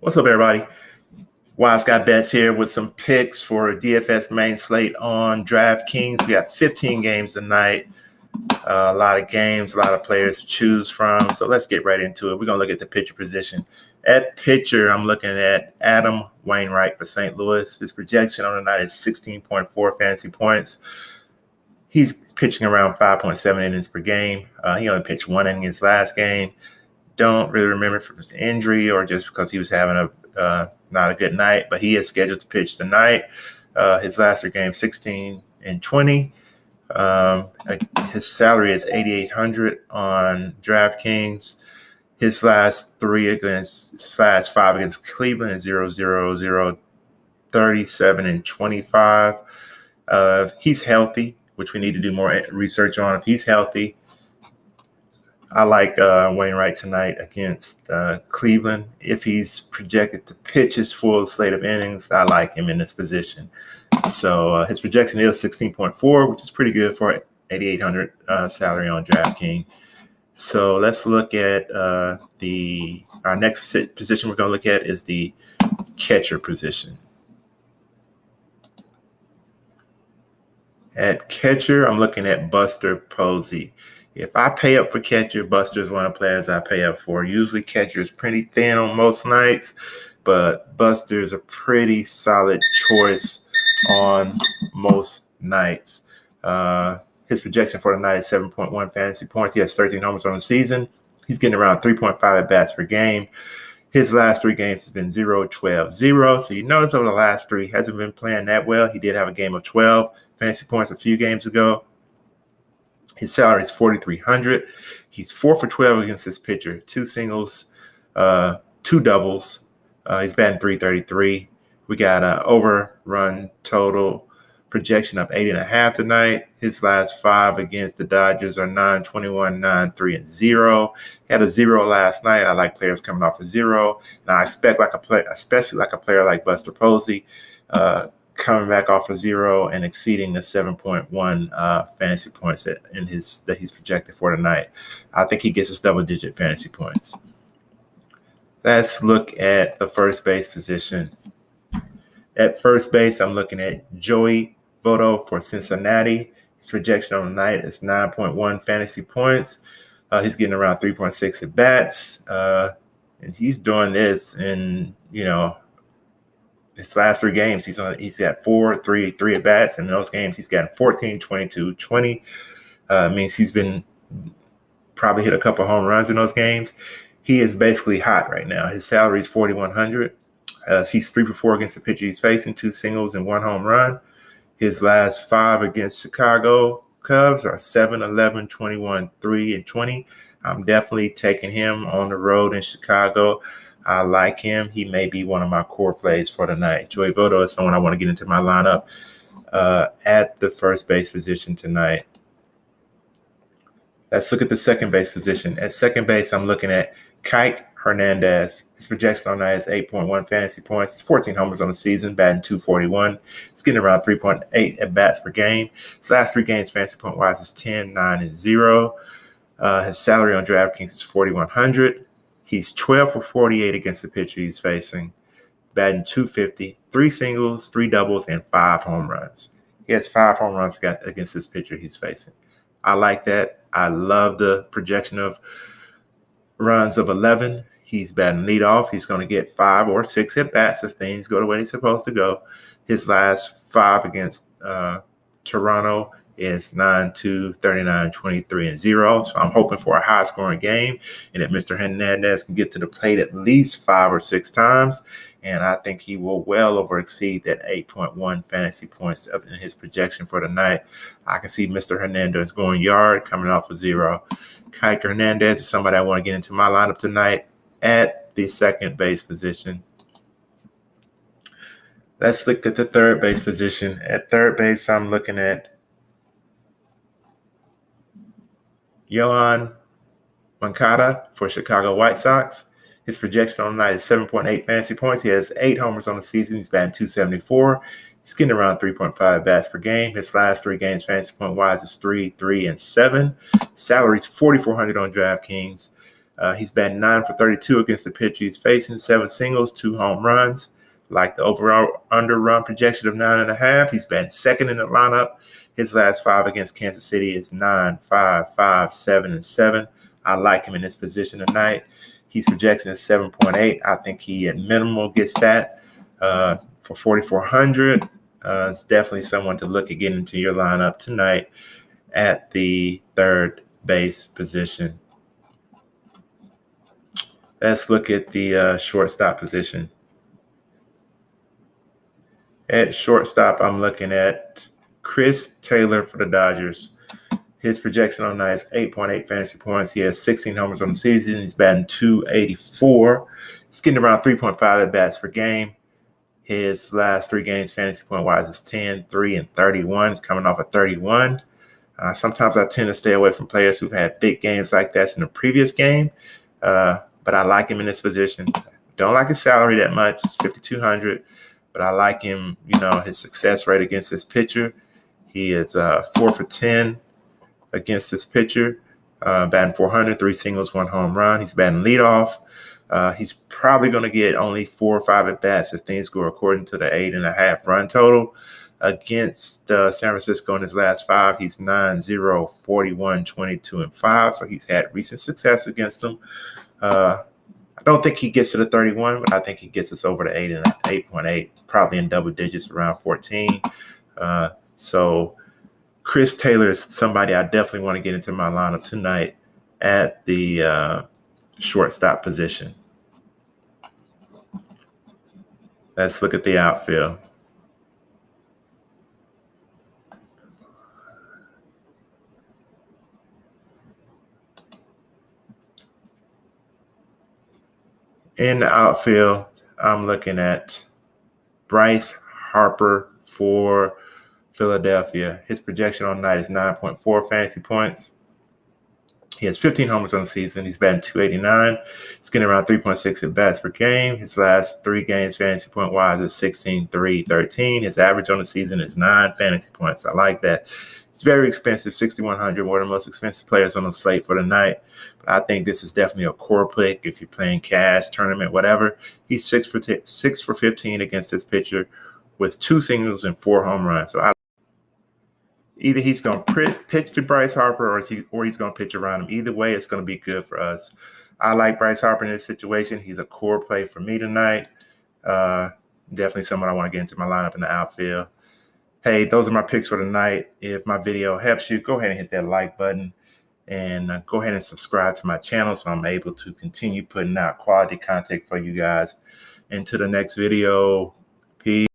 What's up, everybody? WiseGuyBets here with some picks for DFS main slate on DraftKings. We got 15 games tonight. A lot of games, a lot of players to choose from. So let's get right into it. We're going to look at the pitcher position. At pitcher, I'm looking at Adam Wainwright for St. Louis. His projection on the night is 16.4 fantasy points. He's pitching around 5.7 innings per game. He only pitched one inning in his last game. Don't really remember if it was injury or just because he was having not a good night, but he is scheduled to pitch tonight. His last 3 games, 16 and 20. His salary is $8,800 on DraftKings. His last 5 against Cleveland is 0-0-0, 37 and 25. He's healthy, which we need to do more research on. If he's healthy, I like Wainwright tonight against Cleveland. If he's projected to pitch his full slate of innings, I like him in this position. So his projection is 16.4, which is pretty good for $8,800 salary on DraftKings. So let's look at our next position we're going to look at is the catcher position. At catcher, I'm looking at Buster Posey. If I pay up for catcher, Buster is one of the players I pay up for. Usually catcher is pretty thin on most nights, but Buster is a pretty solid choice on most nights. His projection for the night is 7.1 fantasy points. He has 13 homers on the season. He's getting around 3.5 at-bats per game. His last 3 games has been 0-12-0. So you notice over the last 3, he hasn't been playing that well. He did have a game of 12 fantasy points a few games ago. His salary is $4,300. He's 4 for 12 against this pitcher. 2 singles, 2 doubles. He's batting .333. We got an overrun total projection of 8.5 tonight. His last 5 against the Dodgers are 9-21, 9-3, and 0. He had a 0 last night. I like players coming off a 0. And I expect especially like a player like Buster Posey, coming back off a 0 and exceeding the 7.1 fantasy points that he's projected for tonight. I think he gets us double-digit fantasy points. Let's look at the first base position. At first base, I'm looking at Joey Votto for Cincinnati. His projection on the night is 9.1 fantasy points. He's getting around 3.6 at bats, and he's doing this in his last 3 games. He's got 3 at bats, and in those games he's gotten 14, 22, 20. Means he's been probably hit a couple home runs in those games. He is basically hot right now. His salary is $4,100. He's 3 for 4 against the pitcher he's facing, 2 singles and 1 home run. His last 5 against Chicago Cubs are 7, 11, 21, 3, and 20. I'm definitely taking him on the road in Chicago. I like him. He may be one of my core plays for tonight. Joey Votto is someone I want to get into my lineup at the first base position tonight. Let's look at the second base position. At second base, I'm looking at Kike Hernandez. His projection on that is 8.1 fantasy points, 14 homers on the season, batting .241. He's getting around 3.8 at-bats per game. His last 3 games, fantasy point-wise, is 10, 9, and 0. His salary on DraftKings is $4,100. He's 12 for 48 against the pitcher he's facing, batting .250, 3 singles, 3 doubles, and 5 home runs. He has 5 home runs against this pitcher he's facing. I like that. I love the projection of runs of 11. He's batting leadoff. He's going to get 5 or 6 at-bats if things go the way they're supposed to go. His last 5 against Toronto is 9-2, 39, 23, and 0. So I'm hoping for a high-scoring game and that Mr. Hernandez can get to the plate at least 5 or 6 times. And I think he will well exceed that 8.1 fantasy points in his projection for the night. I can see Mr. Hernandez going yard, coming off a 0. Kike Hernandez is somebody I want to get into my lineup tonight at the second base position. Let's look at the third base position. At third base, I'm looking at Yoan Moncada for Chicago White Sox. His projection on the night is 7.8 fantasy points. He has 8 homers on the season. He's batting .274. He's getting around 3.5 bats per game. His last 3 games, fantasy point-wise, is 3, 3, and 7. Salary is $4,400 on DraftKings. He's batting 9 for 32 against the pitcher he's facing, 7 singles, 2 home runs. Like the overall under run projection of 9.5. He's batting second in the lineup. His last 5 against Kansas City is 9, 5, 5, 7, and 7. I like him in this position tonight. He's projecting at 7.8. I think he at minimal gets that for 4,400. It's definitely someone to look at getting into your lineup tonight at the third base position. Let's look at the shortstop position. At shortstop, I'm looking at Chris Taylor for the Dodgers. His projection on night is 8.8 fantasy points. He has 16 homers on the season. He's batting .284. He's getting around 3.5 at-bats per game. His last 3 games, fantasy point-wise, is 10, 3, and 31. He's coming off a 31. Sometimes I tend to stay away from players who've had big games like that in the previous game, but I like him in this position. Don't like his salary that much. It's $5,200, but I like him, his success rate against this pitcher. He is 4 for 10 against this pitcher, batting .400, 3 singles, 1 home run. He's batting leadoff. He's probably going to get only 4 or 5 at-bats if things go according to the 8.5 run total. Against San Francisco in his last 5, he's 9-0, 41, 22, and 5. So he's had recent success against them. I don't think he gets to the 31, but I think he gets us over the 8.8, probably in double digits, around 14. So Chris Taylor is somebody I definitely want to get into my lineup tonight at the shortstop position. Let's look at the outfield. In the outfield, I'm looking at Bryce Harper for Philadelphia. His projection on night is 9.4 fantasy points. He has 15 homers on the season. He's batting .289. He's getting around 3.6 at-bats per game. His last 3 games, fantasy point-wise, is 16, 3, 13. His average on the season is 9 fantasy points. I like that. It's very expensive, $6,100, one of the most expensive players on the slate for the night. But I think this is definitely a core pick if you're playing cash, tournament, whatever. He's 6 for 15 against this pitcher with 2 singles and 4 home runs. So either he's going to pitch to Bryce Harper or he's going to pitch around him. Either way, it's going to be good for us. I like Bryce Harper in this situation. He's a core play for me tonight. Definitely someone I want to get into my lineup in the outfield. Hey, those are my picks for tonight. If my video helps you, go ahead and hit that like button and go ahead and subscribe to my channel so I'm able to continue putting out quality content for you guys. Until the next video, peace.